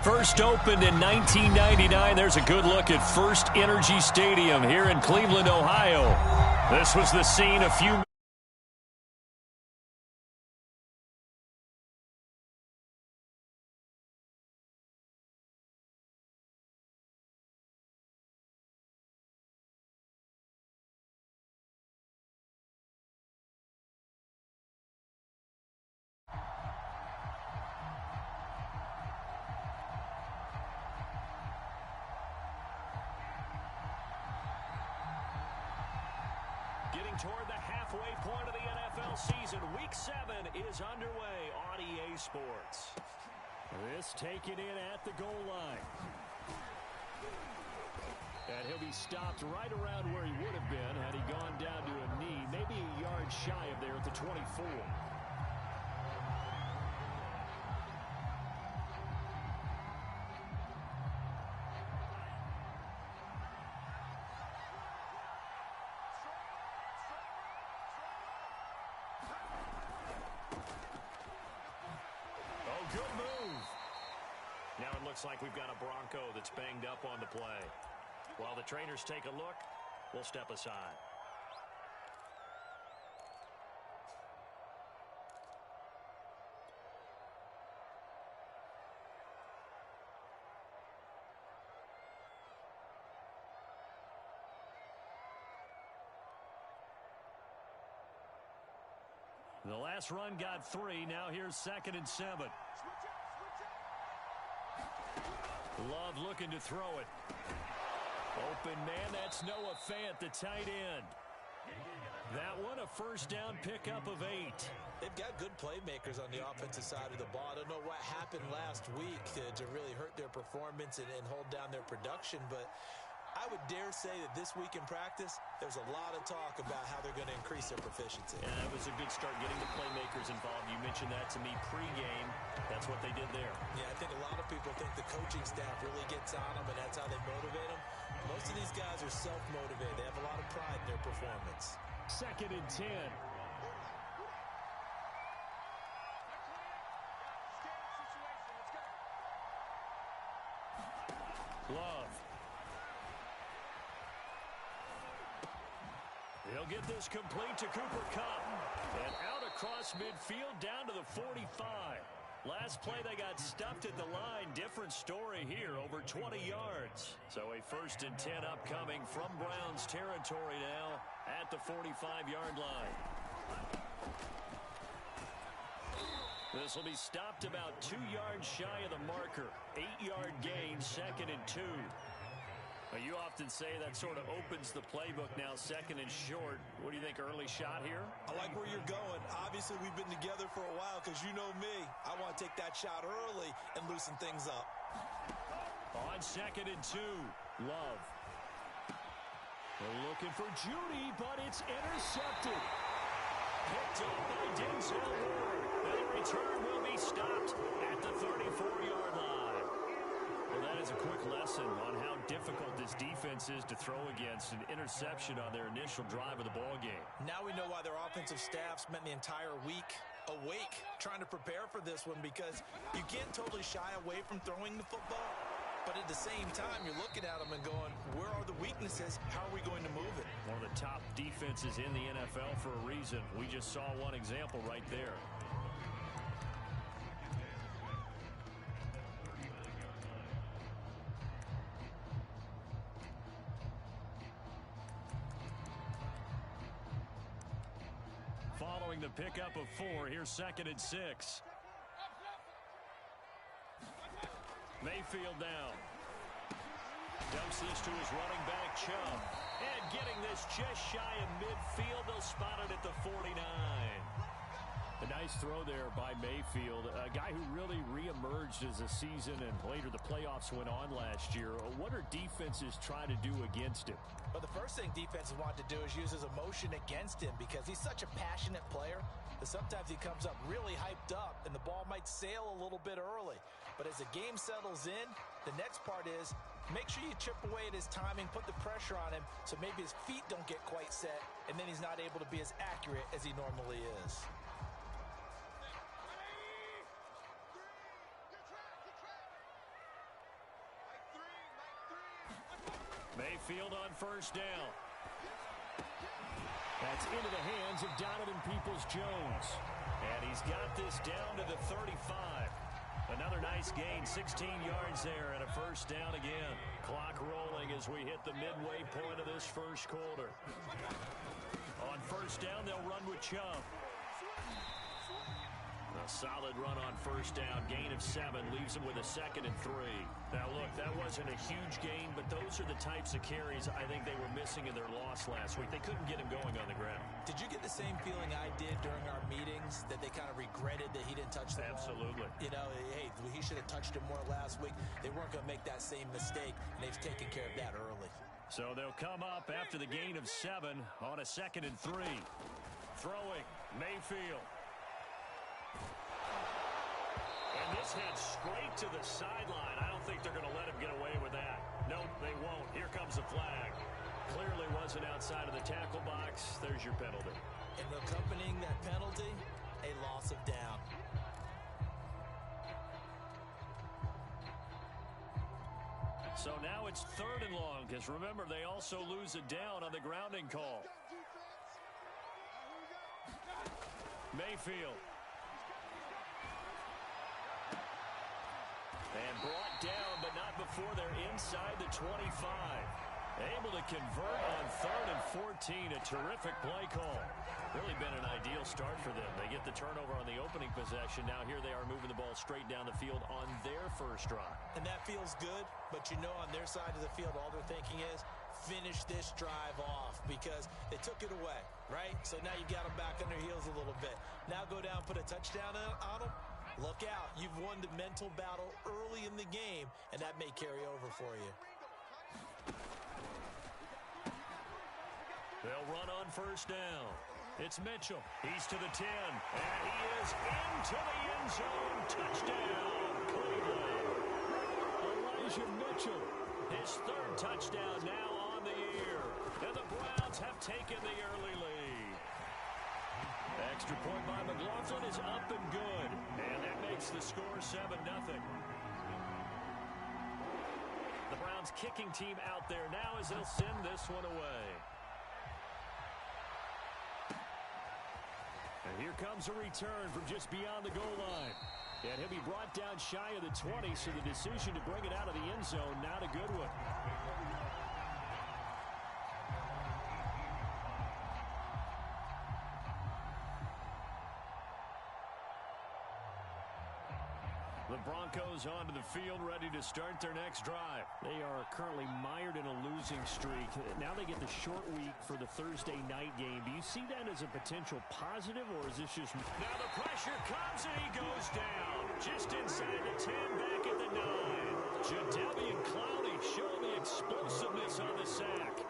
First opened in 1999. There's a good look at First Energy Stadium here in Cleveland, Ohio. This was the scene a few Getting toward the halfway point of the NFL season. Week 7 is underway on EA Sports. This taken in at the goal line. And he'll be stopped right around where he would have been had he gone down to a knee, maybe a yard shy of there at the 24. Good move. Now it looks like we've got a Bronco that's banged up on the play. While the trainers take a look, we'll step aside. The last run got 3. Now here's 2nd and 7. Love looking to throw it. Open man, that's Noah Fant, the tight end. That one, a first down pickup of 8. They've got good playmakers on the offensive side of the ball. I don't know what happened last week to really hurt their performance and hold down their production, but I would dare say that this week in practice, there's a lot of talk about how they're going to increase their proficiency. Yeah, it was a good start getting the playmakers involved. You mentioned that to me pregame. That's what they did there. Yeah, I think a lot of people think the coaching staff really gets on them, and that's how they motivate them. Most of these guys are self-motivated. They have a lot of pride in their performance. 2nd and 10. Love. He'll get this complete to Cooper Kupp. And out across midfield down to the 45. Last play they got stuffed at the line. Different story here, over 20 yards. So a 1st and 10 upcoming from Browns territory now at the 45-yard line. This will be stopped about 2 yards shy of the marker. 8-yard gain, 2nd and 2. You often say that sort of opens the playbook now, 2nd and short. What do you think, early shot here? I like where you're going. Obviously, we've been together for a while because you know me. I want to take that shot early and loosen things up. On 2nd and 2, Love. We're looking for Judy, but it's intercepted. Picked up by Denzel Ward. And the return will be stopped at the 34-yard line. Well, that is a quick lesson on how difficult this defense is to throw against. An interception on their initial drive of the ball game. Now we know why their offensive staff spent the entire week awake trying to prepare for this one, because you can't totally shy away from throwing the football, but at the same time you're looking at them and going, where are the weaknesses? How are we going to move it? One of the top defenses in the NFL for a reason. We just saw one example right there. Following the pickup of 4, here's 2nd and 6. Mayfield down. Dumps this to his running back, Chubb. And getting this just shy of midfield, they'll spot it at the 49. A nice throw there by Mayfield, a guy who really reemerged as the season and later the playoffs went on last year. What are defenses trying to do against him? Well, the first thing defenses want to do is use his emotion against him, because he's such a passionate player that sometimes he comes up really hyped up and the ball might sail a little bit early. But as the game settles in, the next part is make sure you chip away at his timing, put the pressure on him so maybe his feet don't get quite set, and then he's not able to be as accurate as he normally is. Mayfield on first down. That's into the hands of Donovan Peoples-Jones. And he's got this down to the 35. Another nice gain, 16 yards there, and a first down again. Clock rolling as we hit the midway point of this first quarter. On first down, they'll run with Chubb. A solid run on first down. Gain of 7 leaves them with a 2nd and 3. Now, look, that wasn't a huge gain, but those are the types of carries I think they were missing in their loss last week. They couldn't get him going on the ground. Did you get the same feeling I did during our meetings, that they kind of regretted that he didn't touch the ball? Absolutely. You know, hey, he should have touched him more last week. They weren't going to make that same mistake, and they've taken care of that early. So they'll come up after the gain of 7 on a 2nd and 3. Throwing, Mayfield. And this head straight to the sideline. I don't think they're going to let him get away with that. Nope, they won't. Here comes the flag. Clearly wasn't outside of the tackle box. There's your penalty. And accompanying that penalty, a loss of down. So now it's 3rd and long, because remember, they also lose a down on the grounding call. Mayfield. And brought down, but not before they're inside the 25. Able to convert on 3rd and 14. A terrific play call. Really been an ideal start for them. They get the turnover on the opening possession. Now here they are moving the ball straight down the field on their first drive. And that feels good, but you know on their side of the field, all they're thinking is finish this drive off because they took it away, right? So now you got them back on their heels a little bit. Now go down, put a touchdown on them. Look out. You've won the mental battle early in the game, and that may carry over for you. They'll run on first down. It's Mitchell. He's to the 10. And he is into the end zone. Touchdown, Cleveland. Elijah Mitchell. His 3rd touchdown now on the year. And the Browns have taken the early lead. Extra point by McLaughlin is up and good. And that makes the score 7-0. The Browns kicking team out there now as they'll send this one away. And here comes a return from just beyond the goal line. And he'll be brought down shy of the 20, so the decision to bring it out of the end zone, not a good one. The Broncos onto the field, ready to start their next drive. They are currently mired in a losing streak. Now they get the short week for the Thursday night game. Do you see that as a potential positive, or is this just... Now the pressure comes, and he goes down. Just inside the 10, back at the 9. Jadeveon Clowney showing the explosiveness on the sack.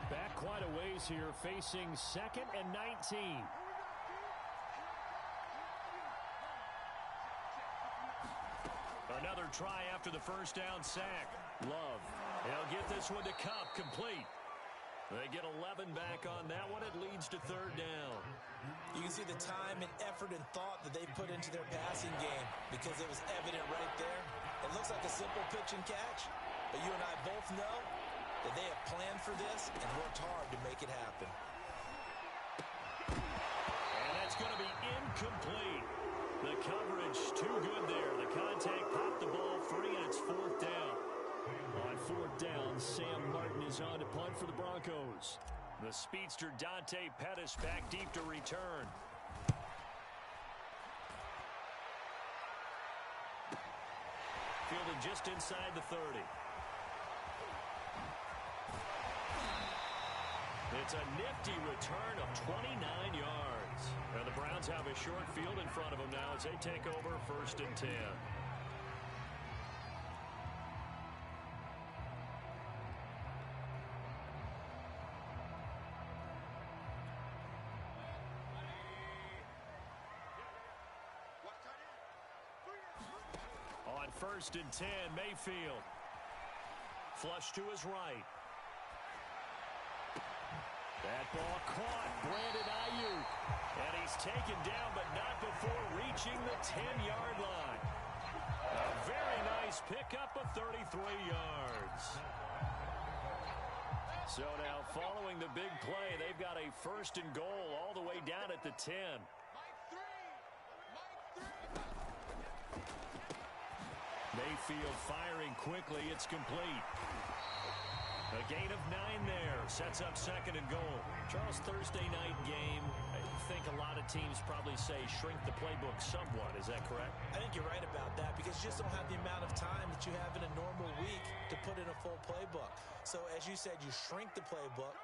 Back quite a ways here, facing 2nd and 19. Another try after the first down sack. Love. They'll get this one to Cup, complete. They get 11 back on that one. It leads to 3rd down. You can see the time and effort and thought that they put into their passing game because it was evident right there. It looks like a simple pitch and catch, but you and I both know that they have planned for this and worked hard to make it happen. And that's going to be incomplete. The coverage too good there. The contact popped the ball free, and it's 4th down. On 4th down, Sam Martin is on to punt for the Broncos. The speedster Dante Pettis back deep to return. Fielded just inside the 30. It's a nifty return of 29 yards. And the Browns have a short field in front of them now as they take over 1st and 10. On 1st and 10, Mayfield. Flush to his right. That ball caught. Brandon Ayuk. And he's taken down, but not before reaching the 10-yard line. A very nice pickup of 33 yards. So now, following the big play, they've got a first and goal all the way down at the 10. Mayfield firing quickly. It's complete. A gain of 9 there. Sets up second and goal. Charles, Thursday night game. I think a lot of teams probably say shrink the playbook somewhat. Is that correct? I think you're right about that because you just don't have the amount of time that you have in a normal week to put in a full playbook. So, as you said, you shrink the playbook,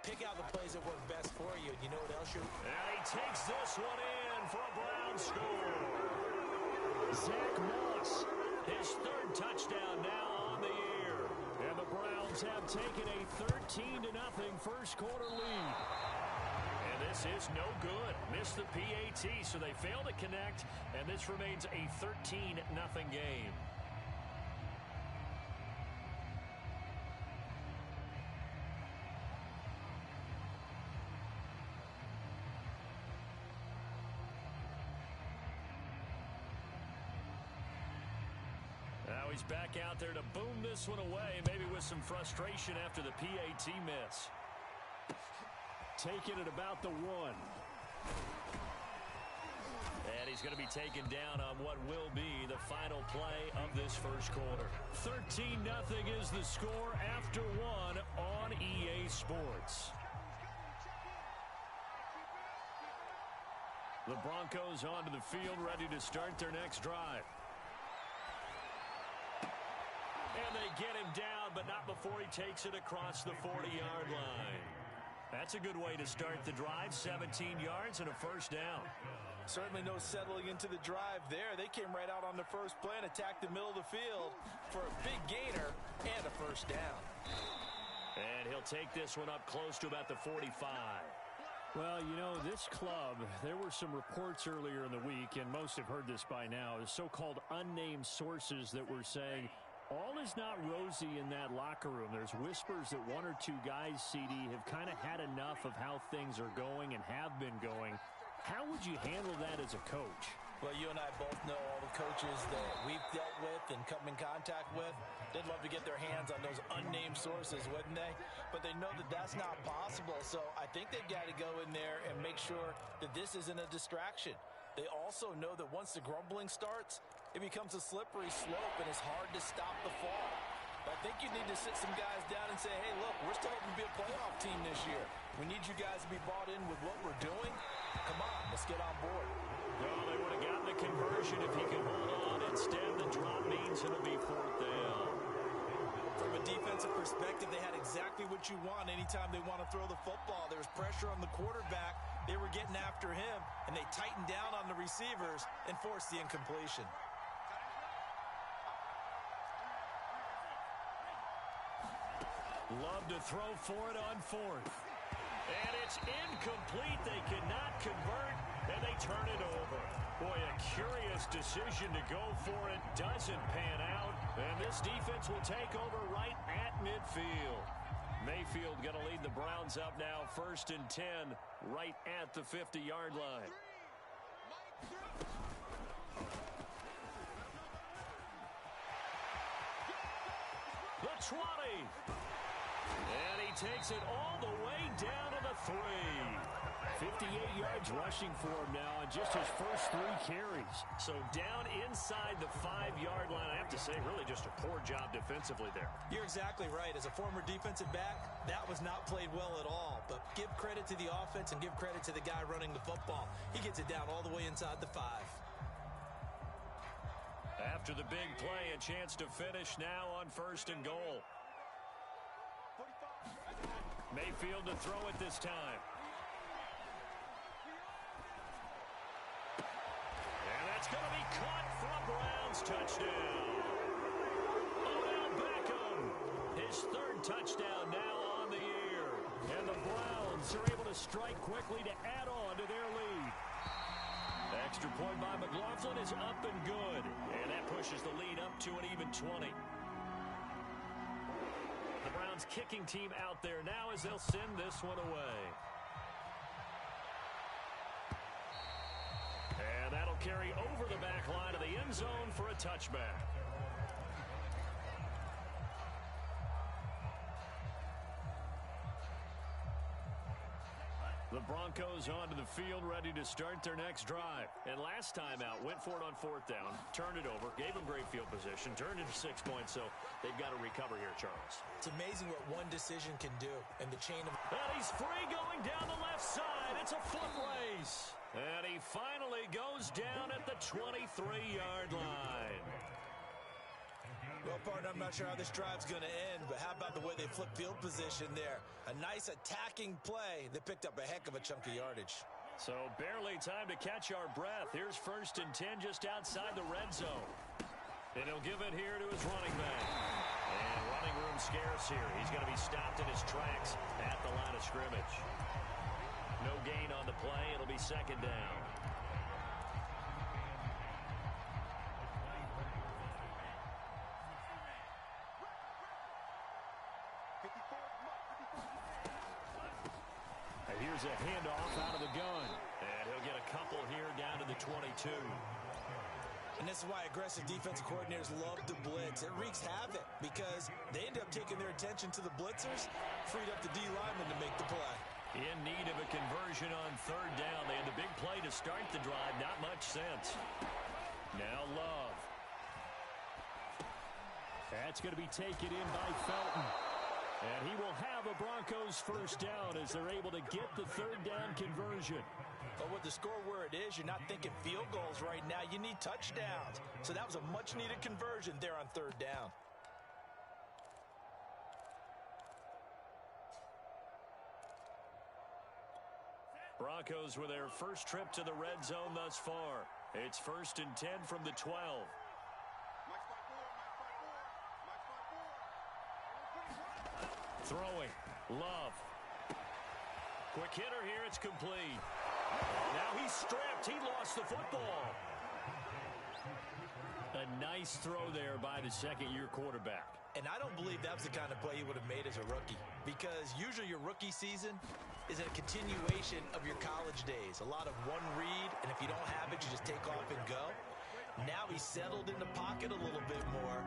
pick out the plays that work best for you. You know what else you're... And he takes this one in for a Browns score. Zach Moss, his third touchdown now on the year. And the Browns have taken a 13-0 first quarter lead. And this is no good. Missed the PAT, so they fail to connect, and this remains a 13-0 game. Now he's back out there to boom this one away, maybe with some frustration after the PAT miss. Taking it about the 1. And he's going to be taken down on what will be the final play of this first quarter. 13-0 is the score after 1 on EA Sports. The Broncos onto the field, ready to start their next drive. And they get him down, but not before he takes it across the 40-yard line. That's a good way to start the drive. 17 yards and a first down. Certainly no settling into the drive there. They came right out on the first play and attacked the middle of the field for a big gainer and a first down. And he'll take this one up close to about the 45. Well, you know, this club, there were some reports earlier in the week, and most have heard this by now, the so-called unnamed sources that were saying all is not rosy in that locker room. There's whispers that 1 or 2 guys, CD, have kind of had enough of how things are going and have been going. How would you handle that as a coach? Well, you and I both know all the coaches that we've dealt with and come in contact with. They'd love to get their hands on those unnamed sources, wouldn't they? But they know that that's not possible. So I think they've got to go in there and make sure that this isn't a distraction. They also know that once the grumbling starts, it becomes a slippery slope and it's hard to stop the fall. But I think you need to sit some guys down and say, hey, look, we're still hoping to be a playoff team this year. We need you guys to be bought in with what we're doing. Come on, let's get on board. Well, they would have gotten the conversion if he could hold on. Instead, the drop means it'll be 4th down. From a defensive perspective, they had exactly what you want anytime they want to throw the football. There was pressure on the quarterback. They were getting after him, and they tightened down on the receivers and forced the incompletion. Love to throw for it on 4th. And it's incomplete. They cannot convert, and they turn it over. Boy, a curious decision to go for it. Doesn't pan out, and this defense will take over right at midfield. Mayfield going to lead the Browns up now, 1st and 10, right at the 50-yard line. The 20. And he takes it all the way down to the 3. 58 yards rushing for him now on just his first 3 carries. So down inside the 5-yard line. I have to say, really just a poor job defensively there. You're exactly right. As a former defensive back, that was not played well at all. But give credit to the offense and give credit to the guy running the football. He gets it down all the way inside the 5. After the big play, a chance to finish now on 1st and goal. Mayfield to throw it this time. And that's going to be caught for a Browns touchdown. Odell Beckham, his 3rd touchdown now on the year. And the Browns are able to strike quickly to add on to their lead. Extra point by McLaughlin is up and good. And that pushes the lead up to an even 20. The Browns kicking team out there now as they'll send this one away. carry over the back line of the end zone for a touchback. The Broncos onto the field, ready to start their next drive. And last time out, went for it on fourth down, turned it over, gave them great field position, turned it to 6 points, so they've got to recover here, Charles. It's amazing what one decision can do in the chain of... And he's free going down the left side. It's a foot race. And he finally goes down at the 23-yard line. Well, partner, I'm not sure how this drive's going to end, but how about the way they flip field position there? A nice attacking play. They picked up a heck of a chunk of yardage. So barely time to catch our breath. Here's 1st and 10 just outside the red zone. And he'll give it here to his running back. And running room scarce here. He's going to be stopped in his tracks at the line of scrimmage. No gain on the play. It'll be 2nd down. Here's a handoff out of the gun. And he'll get a couple here down to the 22. And this is why aggressive defensive coordinators love to blitz. It wreaks havoc because they end up taking their attention to the blitzers, freed up the D lineman to make the play. In need of a conversion on 3rd down. They had the big play to start the drive. Not much sense. Now Love. That's going to be taken in by Felton. And he will have a Broncos 1st down as they're able to get the 3rd down conversion. But with the score where it is, you're not thinking field goals right now. You need touchdowns. So that was a much-needed conversion there on 3rd down. Broncos with their first trip to the red zone thus far. It's 1st and 10 from the 12. Throwing. Love. Quick hitter here. It's complete. Now he's stripped. He lost the football. A nice throw there by the second-year quarterback. And I don't believe that was the kind of play he would have made as a rookie. Because usually your rookie season is a continuation of your college days. A lot of one read, and if you don't have it, you just take off and go. Now he's settled in the pocket a little bit more,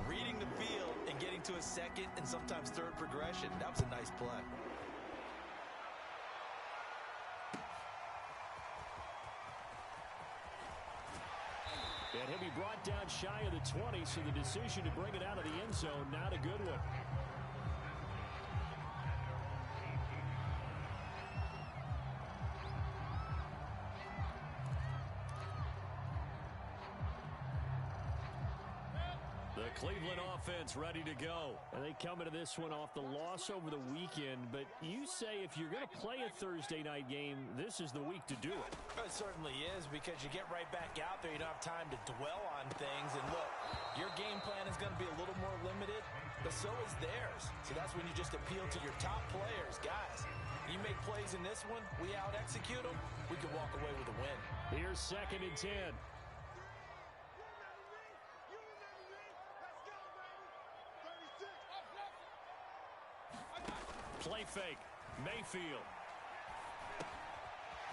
reading the field and getting to a 2nd and sometimes 3rd progression. That was a nice play. And he'll be brought down shy of the 20, so the decision to bring it out of the end zone, not a good one. The Cleveland offense ready to go. And they come into this one off the loss over the weekend. But you say if you're going to play a Thursday night game, this is the week to do it. It certainly is, because you get right back out there. You don't have time to dwell on things. And look, your game plan is going to be a little more limited, but so is theirs. So that's when you just appeal to your top players. Guys, you make plays in this one, we out-execute them, we can walk away with a win. Here's 2nd and 10. Play fake. Mayfield.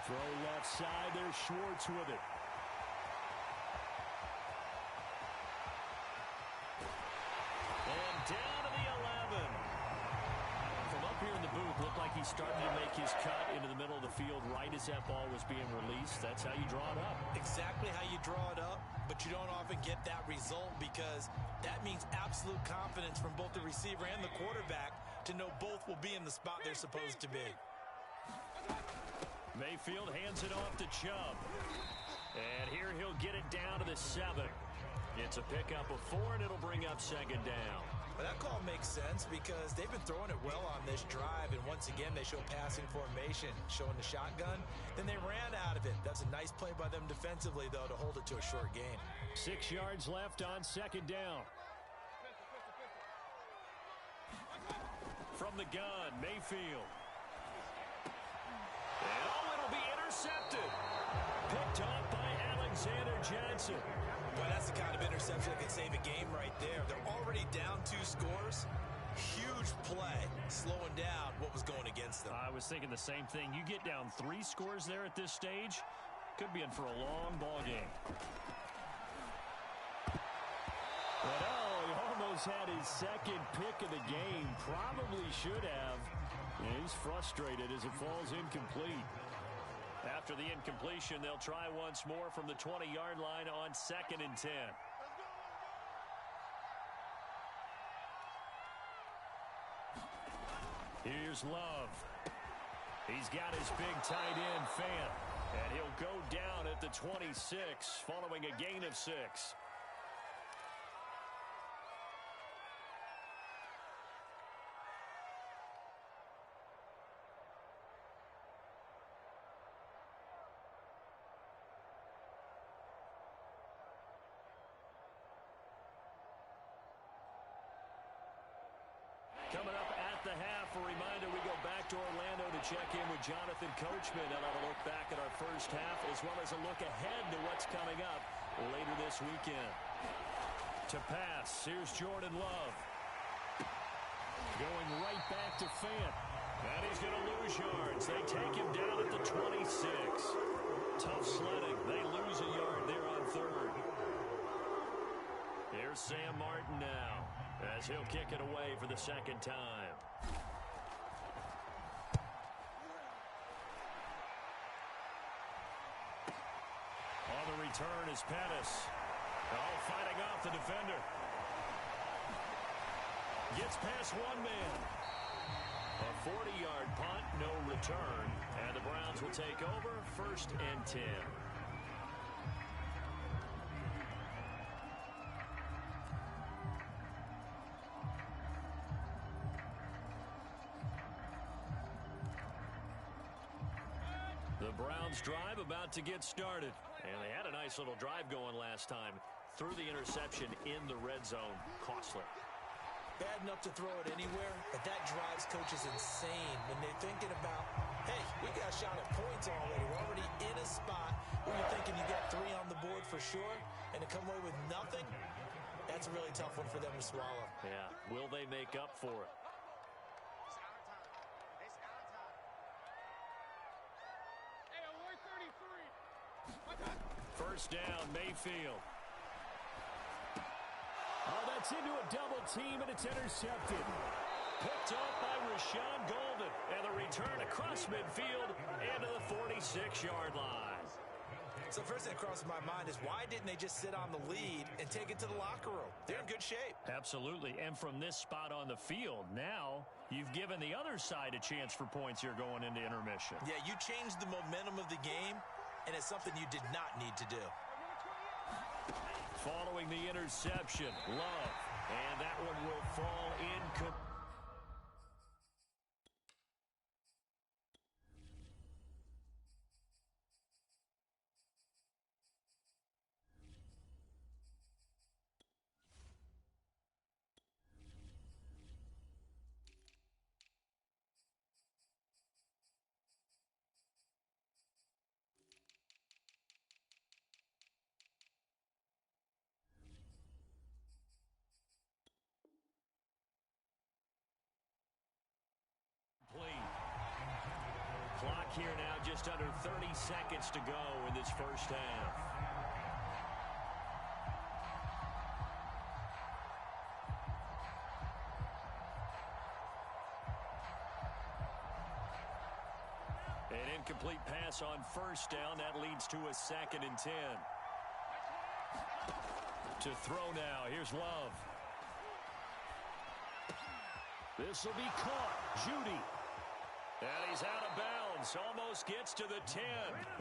Throw left side. There's Schwartz with it. And down to the 11. From up here in the booth, looked like he started to make his cut into the middle of the field right as that ball was being released. That's how you draw it up. Exactly how you draw it up, but you don't often get that result because that means absolute confidence from both the receiver and the quarterback to know both will be in the spot they're supposed to be. Mayfield hands it off to Chubb. And here he'll get it down to the 7. It's a pickup of 4, and it'll bring up 2nd down. But that call makes sense because they've been throwing it well on this drive, and once again they show passing formation, showing the shotgun. Then they ran out of it. That's a nice play by them defensively, though, to hold it to a short gain. 6 yards left on 2nd down. From the gun, Mayfield. And it'll be intercepted. Picked off by Alexander Johnson. Boy, that's the kind of interception that can save a game right there. They're already down 2 scores. Huge play, slowing down what was going against them. I was thinking the same thing. You get down 3 scores there at this stage, Could be in for a long ball game. But he almost had his second pick of the game. Probably should have. And he's frustrated as it falls incomplete. After the incompletion, they'll try once more from the 20-yard line on 2nd and 10. Here's Love. He's got his big tight end, Fant. And he'll go down at the 26 following a gain of 6. Coming up at the half, a reminder, we go back to Orlando to check in with Jonathan Coachman and have a look back at our first half as well as a look ahead to what's coming up later this weekend. To pass, here's Jordan Love. Going right back to Fant. And he's going to lose yards. They take him down at the 26. Tough sledding. They lose a yard there on 3rd. Here's Sam Martin now, as he'll kick it away for the 2nd time. On the return is Pettis. Fighting off the defender. Gets past one man. A 40-yard punt, no return. And the Browns will take over 1st and 10. The Browns drive about to get started. And they had a nice little drive going last time. Threw the interception in the red zone. Costly. Bad enough to throw it anywhere, but that drives coaches insane when they're thinking about, hey, we got a shot at points already. We're already in a spot where you're thinking you got 3 on the board for sure, and to come away with nothing, that's a really tough one for them to swallow. Yeah. Will they make up for it? First down, Mayfield. That's into a double team, and it's intercepted. Picked off by Rashawn Golden. And the return across midfield into the 46-yard line. So the first thing that crosses my mind is why didn't they just sit on the lead and take it to the locker room? They're in good shape. Absolutely. And from this spot on the field, now you've given the other side a chance for points here going into intermission. Yeah, you changed the momentum of the game, and it's something you did not need to do. Following the interception, Love. And that one will fall incomplete. Clock here now, just under 30 seconds to go in this first half. An incomplete pass on first down. That leads to a 2nd and 10. To throw now, here's Love. This will be caught. Judy. And he's out of bounds. Almost gets to the 10.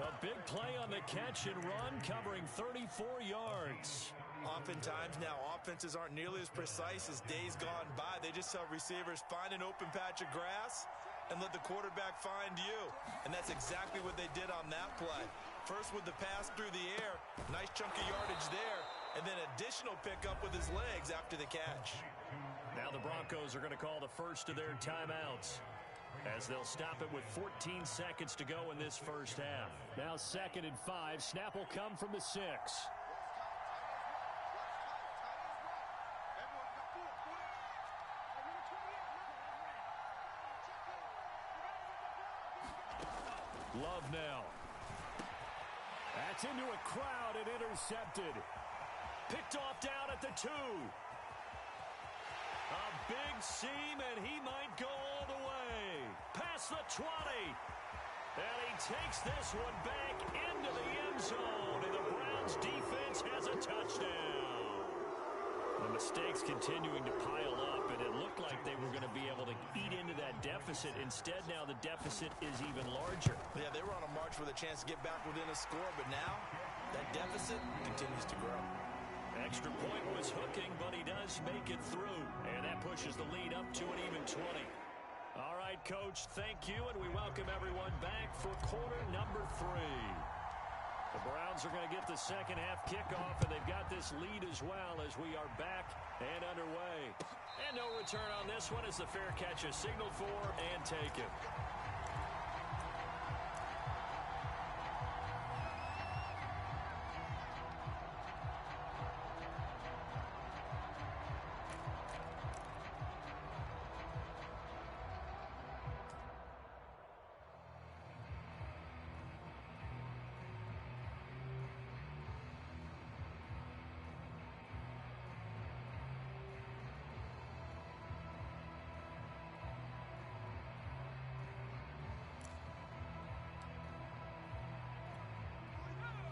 A big play on the catch and run, covering 34 yards. Oftentimes now, offenses aren't nearly as precise as days gone by. They just tell receivers, find an open patch of grass and let the quarterback find you. And that's exactly what they did on that play. First with the pass through the air, nice chunk of yardage there, and then additional pickup with his legs after the catch. Now the Broncos are going to call the first of their timeouts, as they'll stop it with 14 seconds to go in this first half. Now 2nd and 5. Snap will come from the 6. Love now. That's into a crowd and intercepted. Picked off down at the 2. A big seam, and he might go all the way. Past the 20. And he takes this one back into the end zone, and the Browns defense has a touchdown. The mistakes continuing to pile up, and it looked like they were going to be able to eat into that deficit. Instead, now the deficit is even larger. Yeah, they were on a march with a chance to get back within a score, but now that deficit continues to grow. Extra point was hooking, but he does make it through. And that pushes the lead up to an even 20. All right, Coach, thank you, and we welcome everyone back for quarter number 3. The Browns are going to get the second half kickoff, and they've got this lead as well as we are back and underway. And no return on this one as the fair catch is signaled for and taken.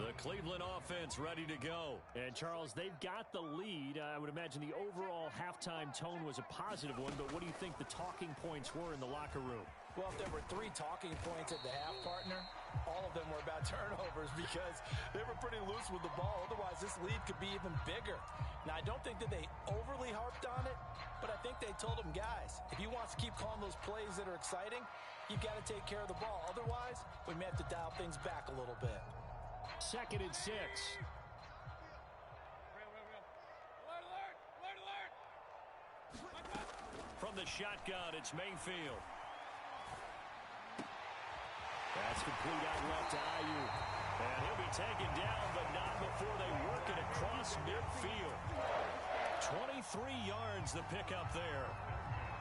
The Cleveland offense ready to go. And, Charles, they've got the lead. I would imagine the overall halftime tone was a positive one, but what do you think the talking points were in the locker room? Well, if there were 3 talking points at the half, partner, all of them were about turnovers because they were pretty loose with the ball. Otherwise, this lead could be even bigger. Now, I don't think that they overly harped on it, but I think they told them, guys, if you want to keep calling those plays that are exciting, you've got to take care of the ball. Otherwise, we may have to dial things back a little bit. 2nd and 6. From the shotgun, it's Mayfield. That's complete out left to Ayuk. And he'll be taken down, but not before they work it across midfield. 23 yards the pickup there.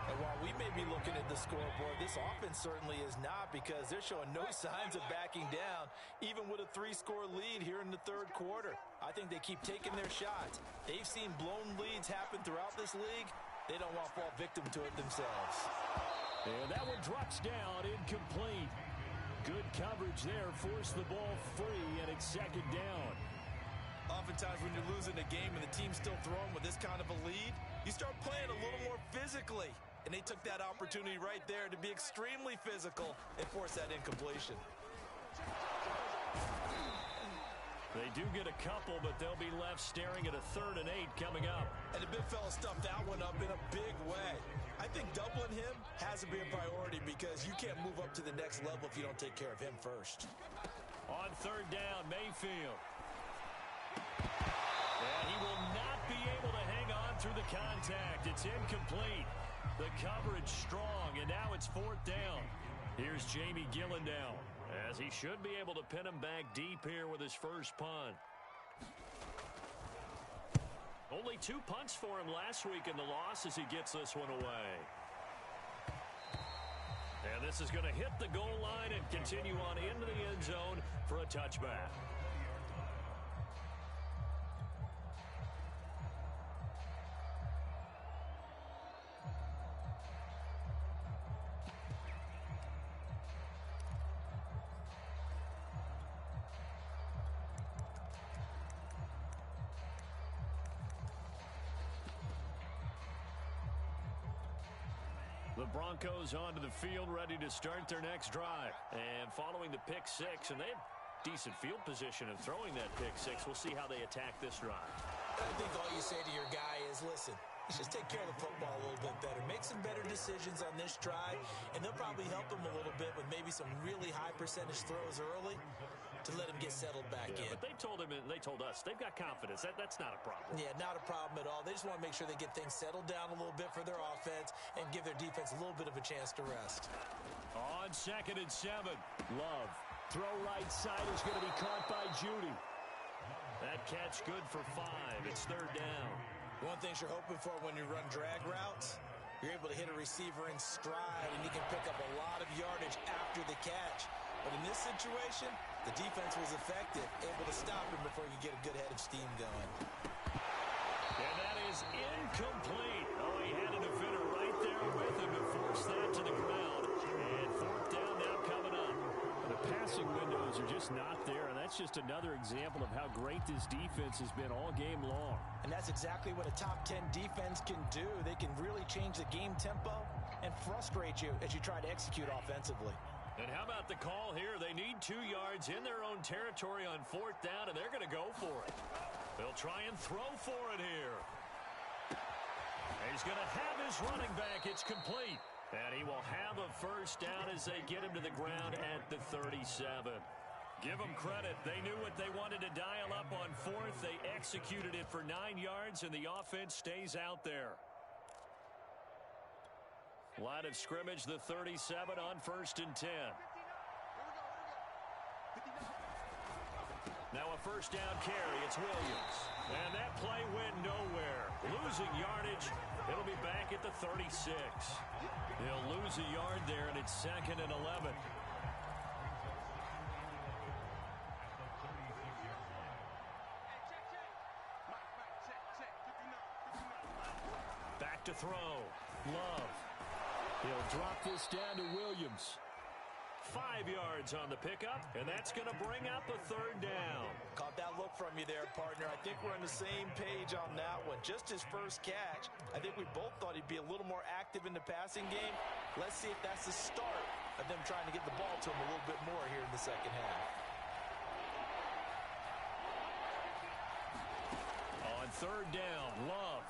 And while we may be looking at the scoreboard, this offense certainly is not, because they're showing no signs of backing down, even with a 3-score lead here in the 3rd quarter. I think they keep taking their shots. They've seen blown leads happen throughout this league. They don't want to fall victim to it themselves. And that one drops down, incomplete. Good coverage there, forced the ball free, and it's 2nd down. Oftentimes when you're losing a game and the team's still throwing with this kind of a lead, you start playing a little more physically. And they took that opportunity right there to be extremely physical and force that incompletion. They do get a couple, but they'll be left staring at a 3rd and 8 coming up. And the big fella stuffed that one up in a big way. I think doubling him has to be a priority, because you can't move up to the next level if you don't take care of him first. On 3rd down, Mayfield. And he will not be able to hang on through the contact. It's incomplete. The coverage strong, and now it's 4th down. Here's Jamie Gillen down, as he should be able to pin him back deep here with his first punt. Only 2 punts for him last week in the loss as he gets this one away. And this is going to hit the goal line and continue on into the end zone for a touchback. The Broncos onto the field, ready to start their next drive. And following the pick 6, and they have decent field position in throwing that pick 6. We'll see how they attack this drive. I think all you say to your guy is, listen, let's just take care of the football a little bit better. Make some better decisions on this drive, and they'll probably help him a little bit with maybe some really high percentage throws early to let him get settled back in. But they told him, and they told us, they've got confidence. That's not a problem. Yeah, not a problem at all. They just want to make sure they get things settled down a little bit for their offense and give their defense a little bit of a chance to rest. On 2nd and 7, Love. Throw right side is going to be caught by Judy. That catch good for 5. It's 3rd down. One thing you're hoping for when you run drag routes, you're able to hit a receiver in stride, and you can pick up a lot of yardage after the catch. But in this situation, the defense was effective, able to stop him before he could get a good head of steam going. And that is incomplete. Oh, he had a defender right there with him to force that to the ground. And fourth down now coming up. The passing windows are just not there, and that's just another example of how great this defense has been all game long. And that's exactly what a top 10 defense can do. They can really change the game tempo and frustrate you as you try to execute offensively. And how about the call here? They need 2 yards in their own territory on fourth down, and they're going to go for it. They'll try and throw for it here. He's going to have his running back. It's complete. And he will have a first down as they get him to the ground at the 37. Give them credit. They knew what they wanted to dial up on fourth. They executed it for 9 yards, and the offense stays out there. Line of scrimmage, the 37 on 1st and 10. Now a first down carry. It's Williams. And that play went nowhere. Losing yardage. It'll be back at the 36. They'll lose a yard there, and it's 2nd and 11. Back to throw. Love. He'll drop this down to Williams. 5 yards on the pickup, and that's going to bring up a third down. Caught that look from you there, partner. I think we're on the same page on that one. Just his first catch. I think we both thought he'd be a little more active in the passing game. Let's see if that's the start of them trying to get the ball to him a little bit more here in the second half. On third down, Love.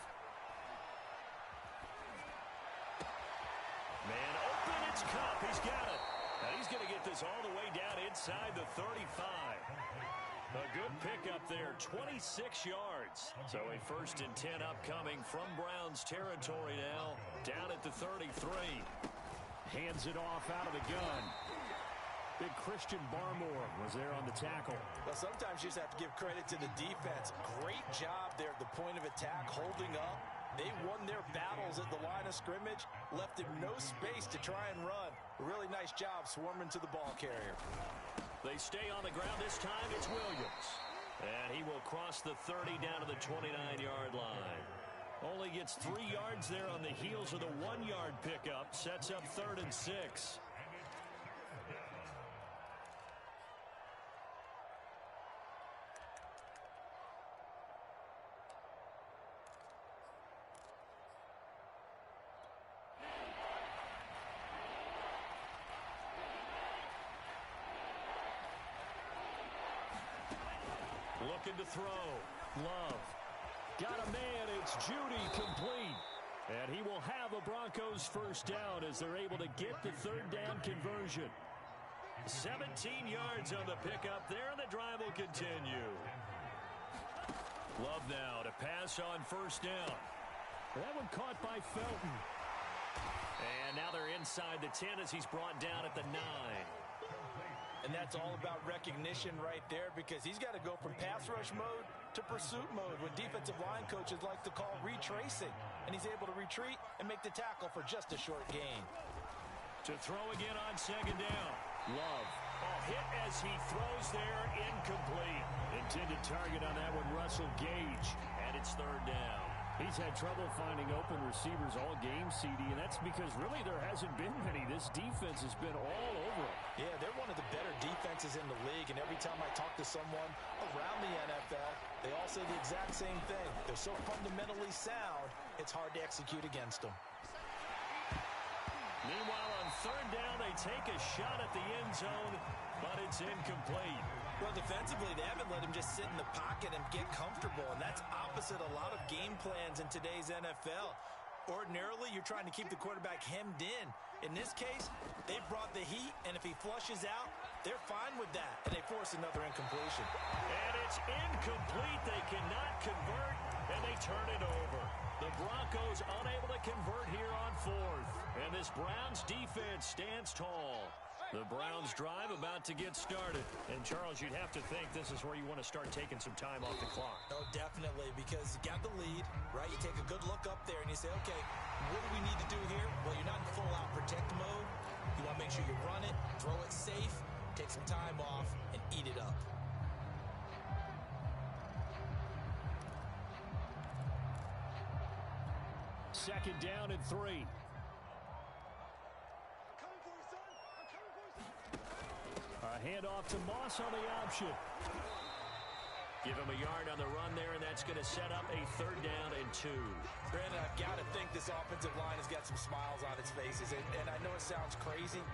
Man open, it's Cup. He's got it. Now he's going to get this all the way down inside the 35. A good pickup there, 26 yards. So a 1st and 10 upcoming from Browns territory now, down at the 33. Hands it off out of the gun. Big Christian Barmore was there on the tackle. Well, sometimes you just have to give credit to the defense. Great job there at the point of attack, holding up. They won their battles at the line of scrimmage, left him no space to try and run. A really nice job swarming to the ball carrier. They stay on the ground. This time it's Williams. And he will cross the 30 down to the 29-yard line. Only gets 3 yards there on the heels of the 1-yard pickup. Sets up 3rd and 6. Looking to throw. Love. Got a man. It's Judy, complete. And he will have a Broncos first down as they're able to get the third down conversion. 17 yards on the pickup there, and the drive will continue. Love now to pass on first down. That one caught by Felton. And now they're inside the 10 as he's brought down at the 9. And that's all about recognition right there, because he's got to go from pass rush mode to pursuit mode, what defensive line coaches like to call retracing. And he's able to retreat and make the tackle for just a short gain. To throw again on 2nd down. Love. Hit as he throws there, incomplete. Intended target on that one, Russell Gage. And it's 3rd down. He's had trouble finding open receivers all game, CD, and that's because really there hasn't been many. This defense has been all over him. Yeah, they're one of the better defenses in the league, and every time I talk to someone around the NFL, they all say the exact same thing. They're so fundamentally sound, it's hard to execute against them. Meanwhile, on 3rd down, they take a shot at the end zone, but it's incomplete. Well, defensively, they haven't let him just sit in the pocket and get comfortable, and that's opposite a lot of game plans in today's NFL. Ordinarily, you're trying to keep the quarterback hemmed in. In this case, they've brought the heat, and if he flushes out, they're fine with that, and they force another incompletion. And it's incomplete. They cannot convert, and they turn it over. The Broncos unable to convert here on 4th, and this Browns defense stands tall. The Browns drive about to get started. And, Charles, you'd have to think this is where you want to start taking some time off the clock. Oh, definitely, because you got the lead, right? You take a good look up there and you say, okay, what do we need to do here? Well, you're not in full-out protect mode. You want to make sure you run it, throw it safe, take some time off, and eat it up. Second down and 3. A handoff to Moss on the option. Give him a yard on the run there, and that's going to set up a 3rd down and 2. Brandon, I've got to think this offensive line has got some smiles on its faces. And I know it sounds crazy,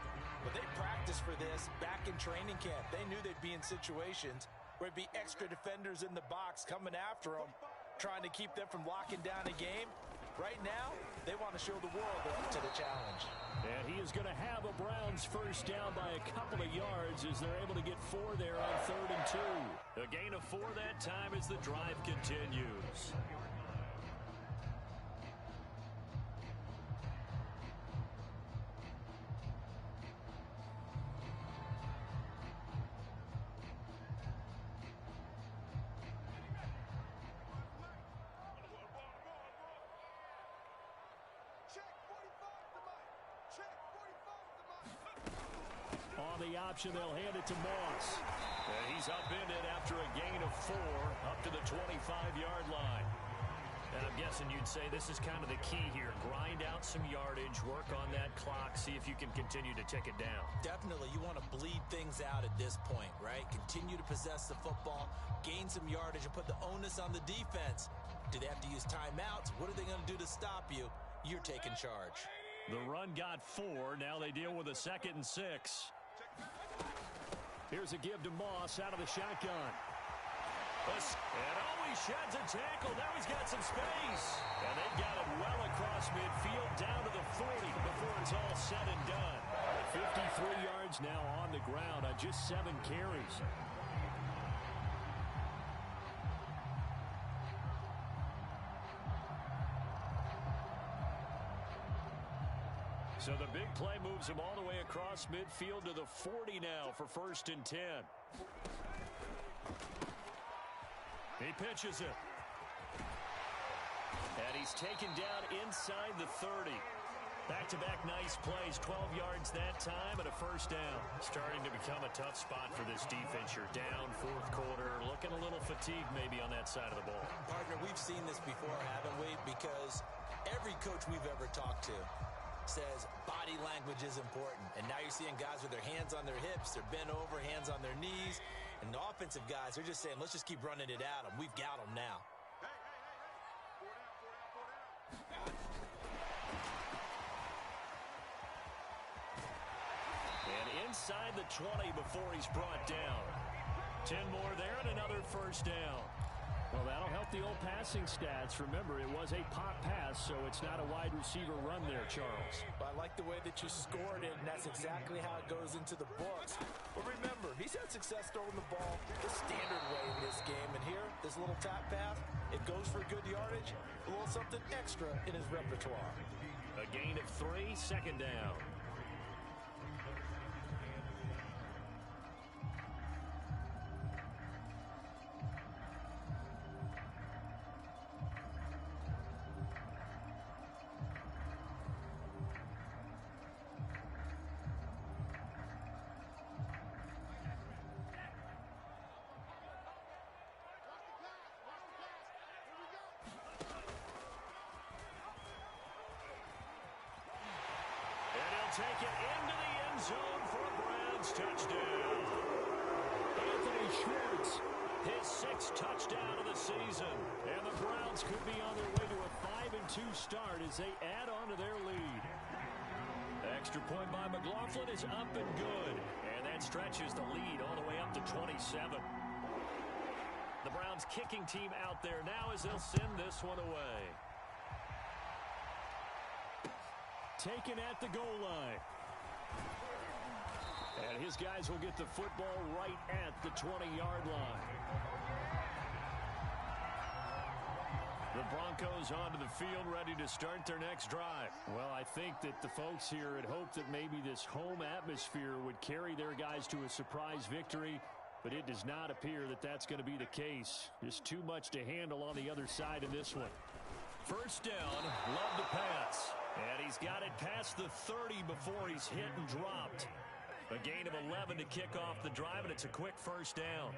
but they practiced for this back in training camp. They knew they'd be in situations where it'd be extra defenders in the box coming after them, trying to keep them from locking down a game. Right now, they want to show the world they're up to the challenge. And he is going to have a Browns first down by a couple of yards as they're able to get 4 there on 3rd and 2. A gain of 4 that time as the drive continues. On the option, they'll hand it to Moss. And he's upended after a gain of 4 up to the 25-yard line. And I'm guessing you'd say this is kind of the key here. Grind out some yardage, work on that clock, see if you can continue to tick it down. Definitely, you want to bleed things out at this point, right? Continue to possess the football, gain some yardage, and put the onus on the defense. Do they have to use timeouts? What are they going to do to stop you? You're taking charge. The run got 4. Now they deal with a 2nd and 6. Here's a give to Moss out of the shotgun. And he sheds a tackle. Now he's got some space. And they got it well across midfield down to the 40 before it's all said and done. 53 yards now on the ground on just 7 carries. So the big play moves him all the way across midfield to the 40 now for 1st and 10. He pitches it. And he's taken down inside the 30. Back-to-back nice plays, 12 yards that time and a 1st down. Starting to become a tough spot for this defense. You're down 4th quarter, looking a little fatigued maybe on that side of the ball. Partner, we've seen this before, haven't we? Because every coach we've ever talked to says body language is important. And now you're seeing guys with their hands on their hips, they're bent over, hands on their knees. And the offensive guys, they're just saying, let's just keep running it at them. We've got them now. And inside the 20 before he's brought down. 10 more there and another 1st down. Well, that'll help the old passing stats. Remember, it was a pop pass, so it's not a wide receiver run there, Charles. I like the way that you scored it, and that's exactly how it goes into the books. But remember, he's had success throwing the ball the standard way in this game. And here, this little tap pass, it goes for good yardage, a little something extra in his repertoire. A gain of 3, 2nd down. Take it into the end zone for a Browns touchdown. Anthony Schwartz, his 6th touchdown of the season. And the Browns could be on their way to a 5-2 start as they add on to their lead. Extra point by McLaughlin is up and good. And that stretches the lead all the way up to 27. The Browns kicking team out there now as they'll send this one away. Taken at the goal line. And his guys will get the football right at the 20-yard line. The Broncos onto the field ready to start their next drive. Well, I think that the folks here had hoped that maybe this home atmosphere would carry their guys to a surprise victory, but it does not appear that that's going to be the case. Just too much to handle on the other side of this one. 1st down, Love to pass. And he's got it past the 30 before he's hit and dropped. A gain of 11 to kick off the drive, and it's a quick first down.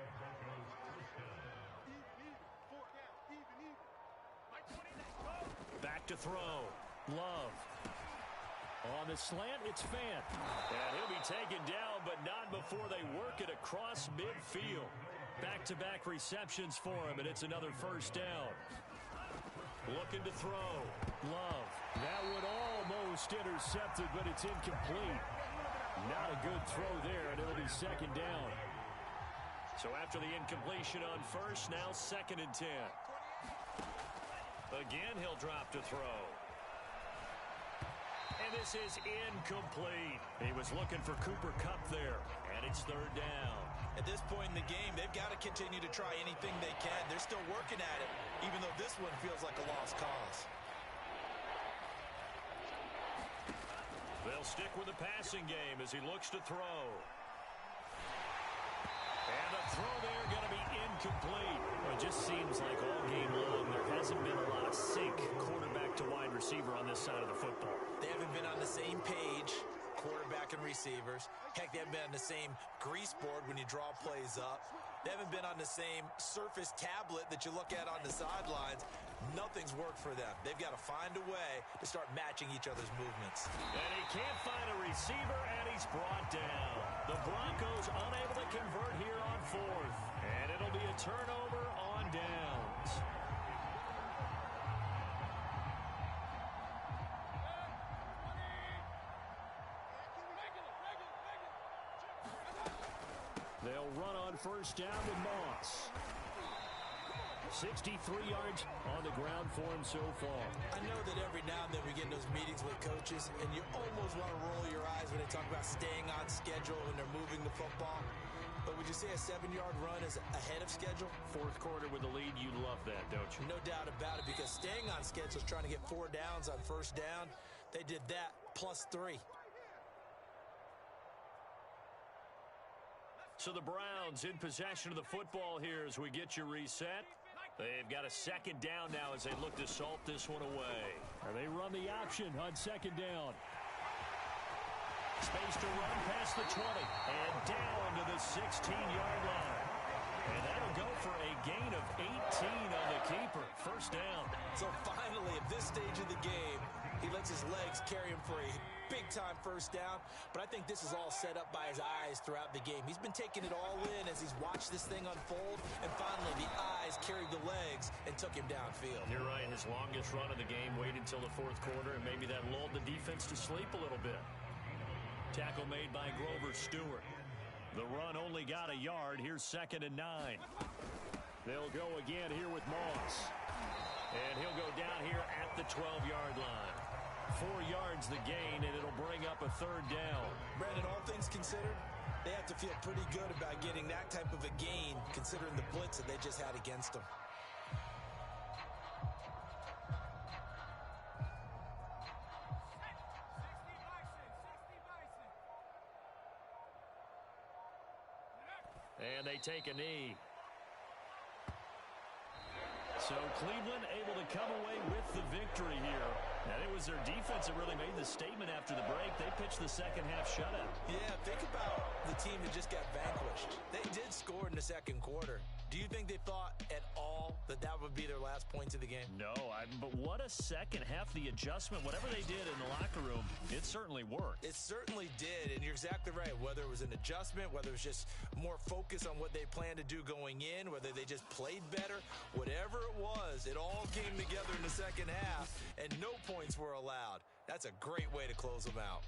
Back to throw. Love. On the slant, it's Fant. And he'll be taken down, but not before they work it across midfield. Back-to-back receptions for him, and it's another first down. Looking to throw. Love. That one almost intercepted, but it's incomplete. Not a good throw there, and it'll be second down. So after the incompletion on first, now 2nd and 10. Again, he'll drop to throw. And this is incomplete. He was looking for Cooper Kupp there, and it's 3rd down. At this point in the game, they've got to continue to try anything they can. They're still working at it, even though this one feels like a lost cause. They'll stick with the passing game as he looks to throw. And the throw there going to be incomplete. Well, it just seems like all game long there hasn't been a lot of sync quarterback to wide receiver on this side of the football. They haven't been on the same page, quarterback and receivers. Heck, they haven't been on the same grease board when you draw plays up. They haven't been on the same surface tablet that you look at on the sidelines. Nothing's worked for them. They've got to find a way to start matching each other's movements. And he can't find a receiver, and he's brought down. The Broncos unable to convert here on 4th. And it'll be a turnover on downs. They'll run on first down with Moss. 63 yards on the ground for him so far. I know that every now and then we get in those meetings with coaches, and you almost want to roll your eyes when they talk about staying on schedule when they're moving the football. But would you say a 7-yard run is ahead of schedule? 4th quarter with the lead, you love that, don't you? No doubt about it, because staying on schedule is trying to get 4 downs on first down. They did that plus 3. So the Browns in possession of the football here as we get you reset. They've got a 2nd down now as they look to salt this one away. And they run the option on 2nd down. Space to run past the 20 and down to the 16-yard line. And that'll go for a gain of 18 on the keeper. First down. So finally, at this stage of the game, he lets his legs carry him for a big-time first down. But I think this is all set up by his eyes throughout the game. He's been taking it all in as he's watched this thing unfold. And finally, the eyes carried the legs and took him downfield. You're right. His longest run of the game waited until the 4th quarter, and maybe that lulled the defense to sleep a little bit. Tackle made by Grover Stewart. The run only got a yard. Here's 2nd and 9. They'll go again here with Moss. And he'll go down here at the 12-yard line. 4 yards the gain, and it'll bring up a 3rd down. Brandon, all things considered, they have to feel pretty good about getting that type of a gain, considering the blitz that they just had against them. And they take a knee. So Cleveland able to come away with the victory here. And it was their defense that really made the statement after the break. They pitched the second half shutout. Yeah, think about the team that just got vanquished. They did score in the 2nd quarter. Do you think they thought at all that that would be their last points of the game? No, but what a second half. The adjustment, whatever they did in the locker room, it certainly worked. It certainly did, and you're exactly right. Whether it was an adjustment, whether it was just more focus on what they planned to do going in, whether they just played better, whatever it was, it all came together in the second half, and no points were allowed. That's a great way to close them out.